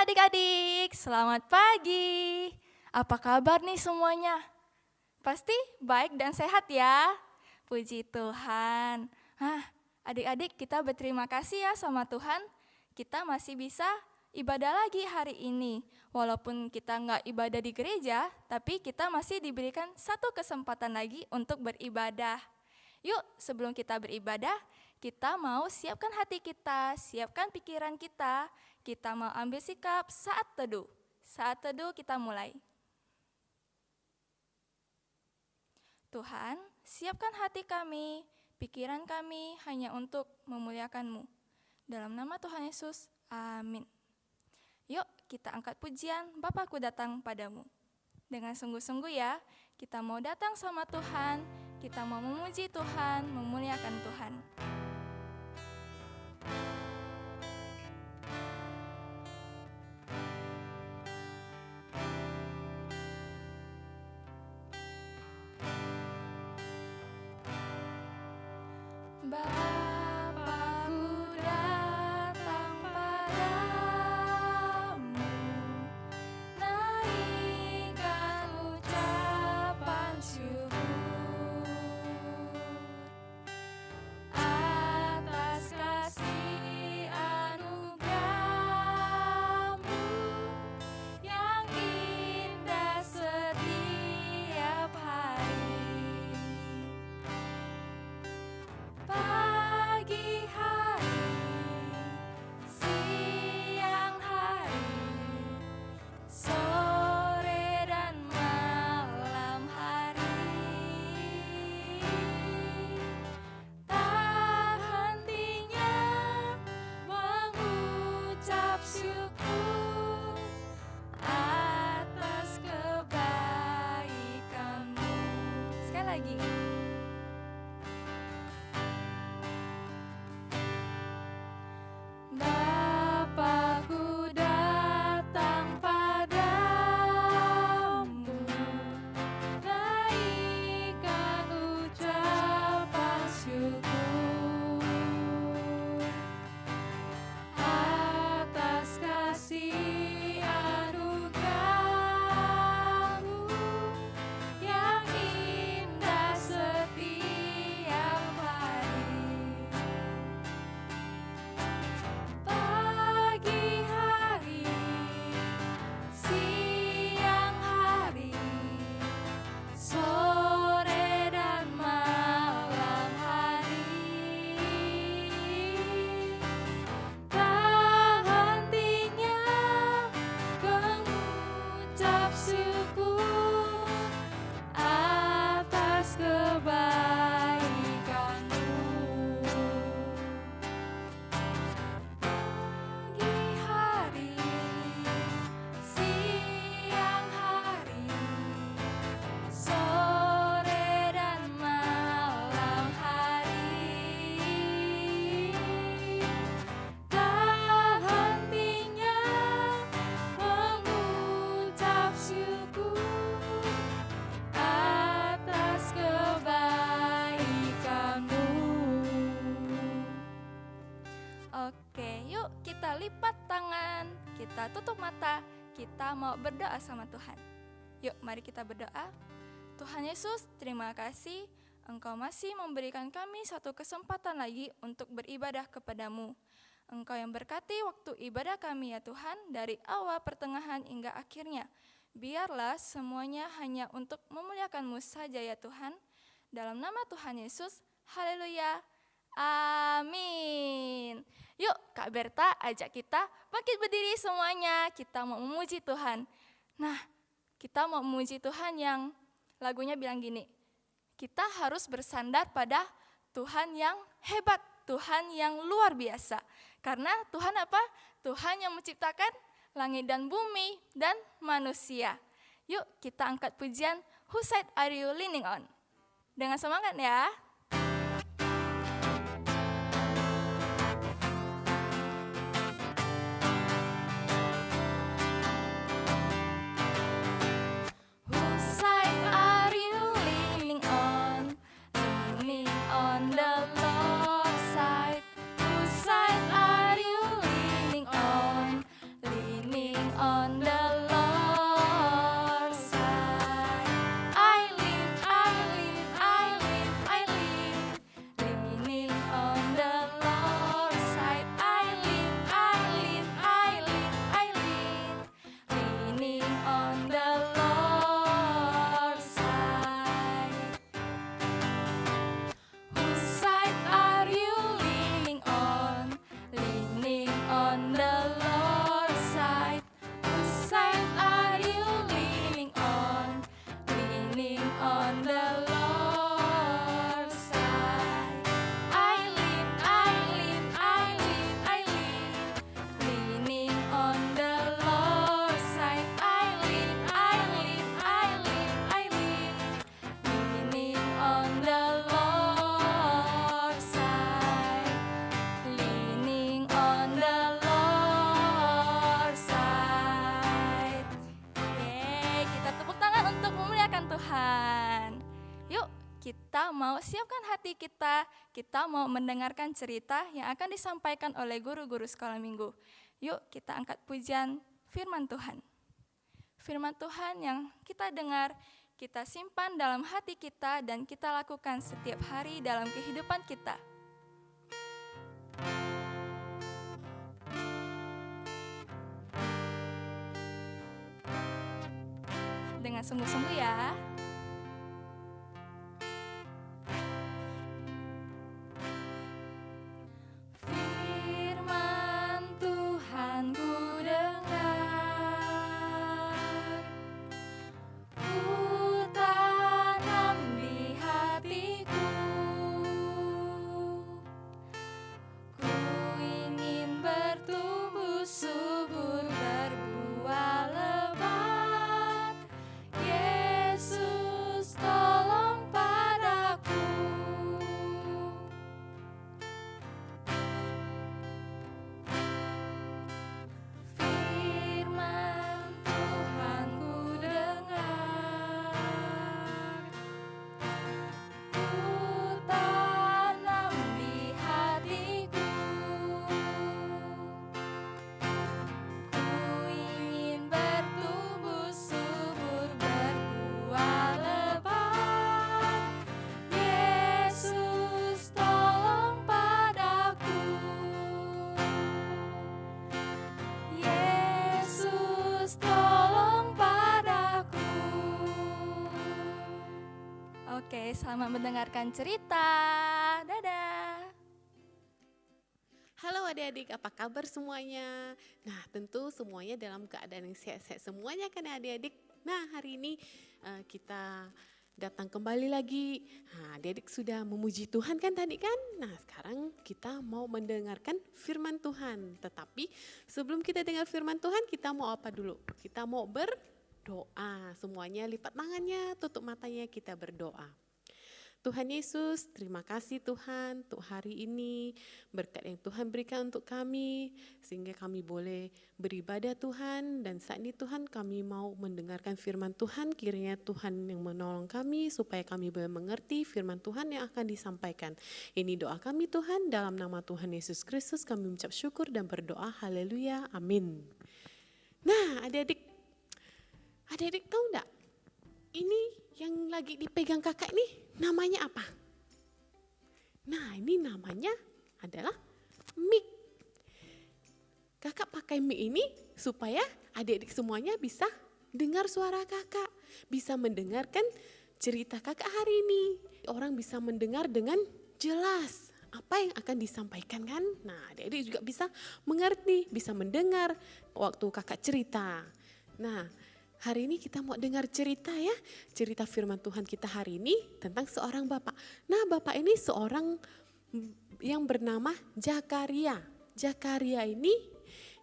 adik-adik, selamat pagi. Apa kabar nih semuanya? Pasti baik dan sehat ya. Puji Tuhan. Adik-adik kita berterima kasih ya sama Tuhan. Kita masih bisa ibadah lagi hari ini. Walaupun kita nggak ibadah di gereja, tapi kita masih diberikan satu kesempatan lagi untuk beribadah. Yuk, sebelum kita beribadah, kita mau siapkan hati kita, siapkan pikiran kita. Kita mau ambil sikap saat teduh. Saat teduh kita mulai. Tuhan, siapkan hati kami, pikiran kami hanya untuk memuliakan-Mu. Dalam nama Tuhan Yesus, amin. Yuk kita angkat pujian, Bapakku datang padamu. Dengan sungguh-sungguh ya, kita mau datang sama Tuhan, kita mau memuji Tuhan, memuliakan Tuhan. Bapakku datang padamu, naikkan ucapan syukur atas kasih anugerah-Mu yang indah setiap hari. Pagi hari, siang hari, sore dan malam hari, tak hentinya mengucap syukur atas kebaikan-Mu. Sekali lagi. Bapakku datang padamu, naikkan ucapan syukur atas kasih anugerah-Mu yang indah setiap hari. Pagi hari, siang hari, sore dan malam hari, tak hentinya mengucap syukur atas kebaikan-Mu. Pagi hari, siang hari, sore dan malam hari, tak hentinya mengucap syukur atas kebaikan-Mu. Oke, yuk kita lipat tangan, kita tutup mata, kita mau berdoa sama Tuhan. Yuk, mari kita berdoa. Tuhan Yesus, terima kasih Engkau masih memberikan kami satu kesempatan lagi untuk beribadah kepadamu. Engkau yang berkati waktu ibadah kami ya Tuhan, dari awal, pertengahan, hingga akhirnya. Biarlah semuanya hanya untuk memuliakan-Mu saja ya Tuhan. Dalam nama Tuhan Yesus, haleluya. Amin. Yuk Kak Berta ajak kita bangkit berdiri semuanya. Kita mau memuji Tuhan. Nah, kita mau memuji Tuhan yang lagunya bilang gini. Kita harus bersandar pada Tuhan yang hebat, Tuhan yang luar biasa. Karena Tuhan apa? Tuhan yang menciptakan langit dan bumi dan manusia. Yuk kita angkat pujian Whose Side Are You Leaning On? Dengan semangat ya. Whose side are you leaning on? Leaning on the Lord's side. Whose side are you leaning on? Leaning kita mau siapkan hati kita mau mendengarkan cerita yang akan disampaikan oleh guru-guru sekolah minggu. Yuk kita angkat pujian firman Tuhan. Firman Tuhan yang kita dengar, kita simpan dalam hati kita dan kita lakukan setiap hari dalam kehidupan kita. Dengan sungguh-sungguh ya. Firman Tuhan ku dengar, ku tanam di hatiku, ku ingin bertumbuh subur berbuah lebat. Yesus tolong padaku. Firman Tuhan ku dengar, ku tanam di hatiku, ku ingin bertumbuh subur berbuah lebat. Yesus tolong padaku. Yesus tolong padaku. Oke, selamat mendengarkan cerita. Dadah. Halo adik-adik, apa kabar semuanya? Nah, tentu semuanya dalam keadaan yang sehat-sehat semuanya kan ya adik-adik. Nah, hari ini kita datang kembali lagi. Nah, adik-adik sudah memuji Tuhan kan tadi kan? Nah, sekarang kita mau mendengarkan firman Tuhan. Tetapi sebelum kita dengar firman Tuhan, kita mau apa dulu? Kita mau berdoa. Semuanya lipat tangannya, tutup matanya, kita berdoa. Tuhan Yesus, terima kasih Tuhan untuk hari ini, berkat yang Tuhan berikan untuk kami, sehingga kami boleh beribadah Tuhan, dan saat ini Tuhan kami mau mendengarkan firman Tuhan, kiranya Tuhan yang menolong kami, supaya kami boleh mengerti firman Tuhan yang akan disampaikan. Ini doa kami Tuhan, dalam nama Tuhan Yesus Kristus kami mengucap syukur dan berdoa, haleluya, amin. Nah adik-adik tahu enggak? Ini yang lagi dipegang kakak ini namanya apa? Nah, ini namanya adalah mic. Kakak pakai mic ini supaya adik-adik semuanya bisa dengar suara kakak, bisa mendengarkan cerita kakak hari ini. Orang bisa mendengar dengan jelas apa yang akan disampaikan kan? Nah, adik-adik juga bisa mengerti, bisa mendengar waktu kakak cerita. Nah, hari ini kita mau dengar cerita ya, cerita firman Tuhan kita hari ini tentang seorang bapak. Nah, bapak ini seorang yang bernama Zakaria. Zakaria ini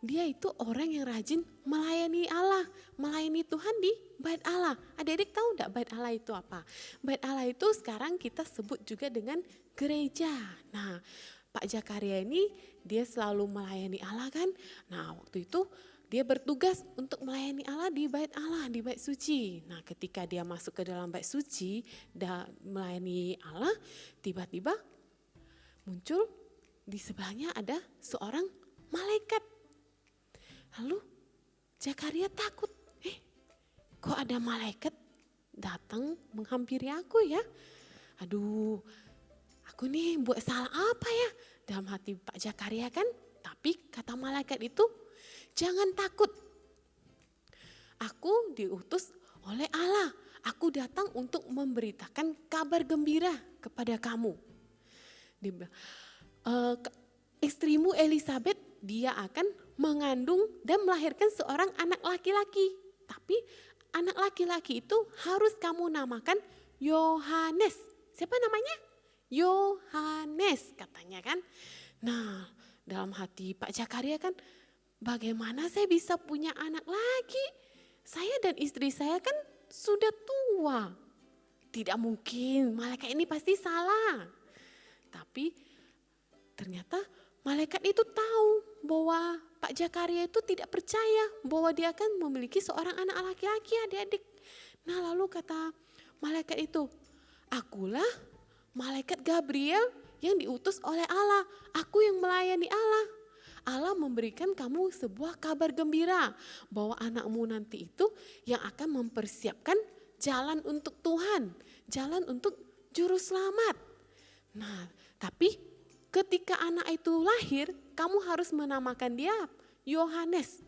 dia itu orang yang rajin melayani Allah, melayani Tuhan di Bait Allah. Adik-adik tahu enggak Bait Allah itu apa? Bait Allah itu sekarang kita sebut juga dengan gereja. Nah, Pak Zakaria ini dia selalu melayani Allah kan. Nah, waktu itu dia bertugas untuk melayani Allah di Bait Allah, di Bait Suci. Nah, ketika dia masuk ke dalam Bait Suci dan melayani Allah, tiba-tiba muncul di sebelahnya ada seorang malaikat. Lalu Zakaria takut, kok ada malaikat datang menghampiri aku ya? Aduh, aku nih buat salah apa ya? Dalam hati Pak Zakaria kan, tapi kata malaikat itu, jangan takut, aku diutus oleh Allah. Aku datang untuk memberitakan kabar gembira kepada kamu. Dia bilang, istrimu Elizabeth, dia akan mengandung dan melahirkan seorang anak laki-laki. Tapi anak laki-laki itu harus kamu namakan Yohanes. Siapa namanya? Yohanes katanya kan. Nah, dalam hati Pak Zakaria kan, bagaimana saya bisa punya anak lagi? Saya dan istri saya kan sudah tua. Tidak mungkin, malaikat ini pasti salah. Tapi ternyata malaikat itu tahu bahwa Pak Zakaria itu tidak percaya bahwa dia akan memiliki seorang anak laki-laki, adik-adik. Nah, lalu kata malaikat itu, Akulah malaikat Gabriel yang diutus oleh Allah. Aku yang melayani Allah. Allah memberikan kamu sebuah kabar gembira bahwa anakmu nanti itu yang akan mempersiapkan jalan untuk Tuhan, jalan untuk juru selamat. Nah, tapi ketika anak itu lahir, kamu harus menamakan dia Yohanes.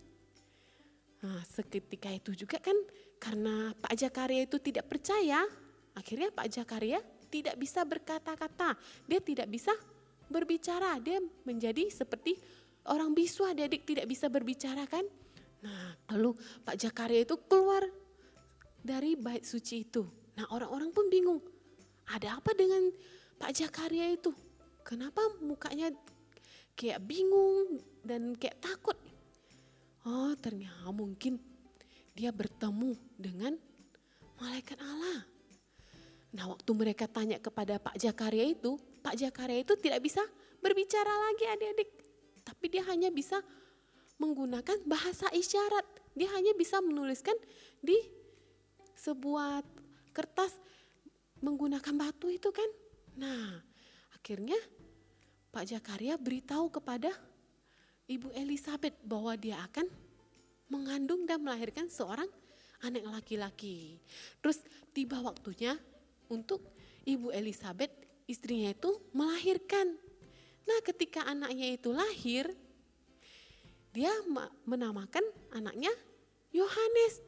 Nah, seketika itu juga kan karena Pak Zakaria itu tidak percaya, akhirnya Pak Zakaria tidak bisa berkata-kata, dia tidak bisa berbicara, dia menjadi seperti orang bisu, adik-adik tidak bisa berbicara kan. Nah, lalu Pak Zakaria itu keluar dari bait suci itu. Nah, orang-orang pun bingung, ada apa dengan Pak Zakaria itu? Kenapa mukanya kayak bingung dan kayak takut? Oh, ternyata mungkin dia bertemu dengan malaikat Allah. Nah, waktu mereka tanya kepada Pak Zakaria itu tidak bisa berbicara lagi adik-adik. Tapi dia hanya bisa menggunakan bahasa isyarat. Dia hanya bisa menuliskan di sebuah kertas menggunakan batu itu kan. Nah, akhirnya Pak Zakaria beritahu kepada Ibu Elizabeth bahwa dia akan mengandung dan melahirkan seorang anak laki-laki. Terus tiba waktunya untuk Ibu Elizabeth, istrinya itu melahirkan. Nah, ketika anaknya itu lahir, dia menamakan anaknya Yohanes.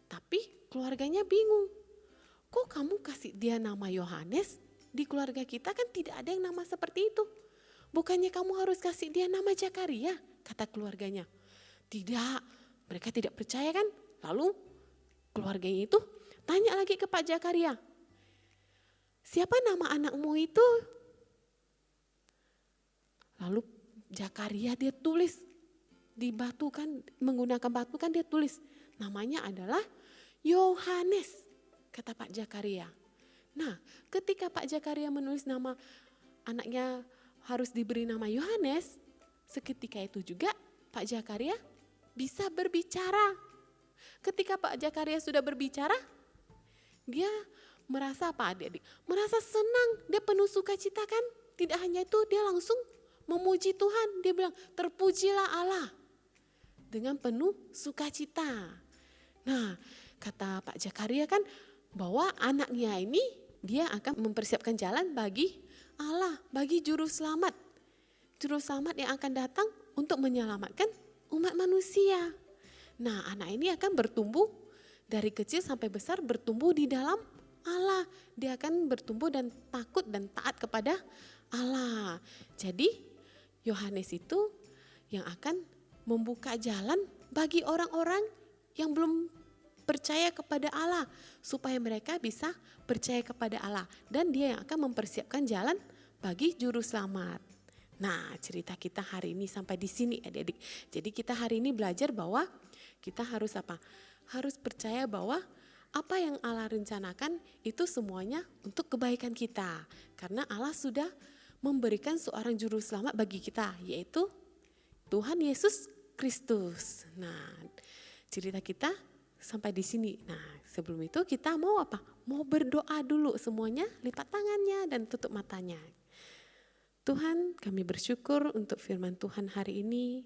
Tapi keluarganya bingung. Kok kamu kasih dia nama Yohanes? Di keluarga kita kan tidak ada yang nama seperti itu. Bukannya kamu harus kasih dia nama Zakaria, kata keluarganya. Tidak, mereka tidak percaya kan? Lalu keluarganya itu tanya lagi ke Pak Zakaria, siapa nama anakmu itu? Lalu Zakaria dia tulis di batu kan, menggunakan batu kan dia tulis, namanya adalah Yohanes, kata Pak Zakaria. Nah, ketika Pak Zakaria menulis nama anaknya harus diberi nama Yohanes, seketika itu juga Pak Zakaria bisa berbicara. Ketika Pak Zakaria sudah berbicara, dia merasa apa adik-adik? Merasa senang, dia penuh sukacita kan? Tidak hanya itu, dia langsung memuji Tuhan. Dia bilang, terpujilah Allah dengan penuh sukacita. Nah, kata Pak Zakaria kan bahwa anaknya ini dia akan mempersiapkan jalan bagi Allah, bagi juru selamat. Juru selamat yang akan datang untuk menyelamatkan umat manusia. Nah, anak ini akan bertumbuh dari kecil sampai besar, bertumbuh di dalam Allah. Dia akan bertumbuh dan takut dan taat kepada Allah. Jadi Yohanes itu yang akan membuka jalan bagi orang-orang yang belum percaya kepada Allah, supaya mereka bisa percaya kepada Allah, dan dia yang akan mempersiapkan jalan bagi juru selamat. Nah, cerita kita hari ini sampai di sini adik-adik. Jadi kita hari ini belajar bahwa kita harus apa? Harus percaya bahwa apa yang Allah rencanakan itu semuanya untuk kebaikan kita. Karena Allah sudah memberikan seorang juru selamat bagi kita, yaitu Tuhan Yesus Kristus. Nah, cerita kita sampai di sini. Nah, sebelum itu kita mau apa? Mau berdoa dulu, semuanya lipat tangannya dan tutup matanya. Tuhan, kami bersyukur untuk firman Tuhan hari ini.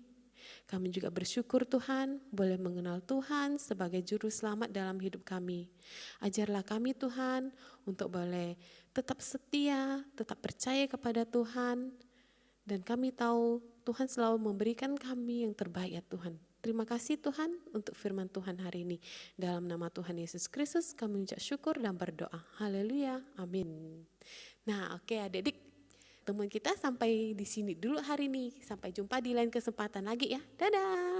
Kami juga bersyukur Tuhan boleh mengenal Tuhan sebagai juru selamat dalam hidup kami. Ajarlah kami Tuhan untuk boleh tetap setia, tetap percaya kepada Tuhan. Dan kami tahu Tuhan selalu memberikan kami yang terbaik ya Tuhan. Terima kasih Tuhan untuk firman Tuhan hari ini. Dalam nama Tuhan Yesus Kristus kami ucap syukur dan berdoa. Haleluya, amin. Nah, oke adik-adik, teman kita sampai di sini dulu hari ini. Sampai jumpa di lain kesempatan lagi ya. Dadah.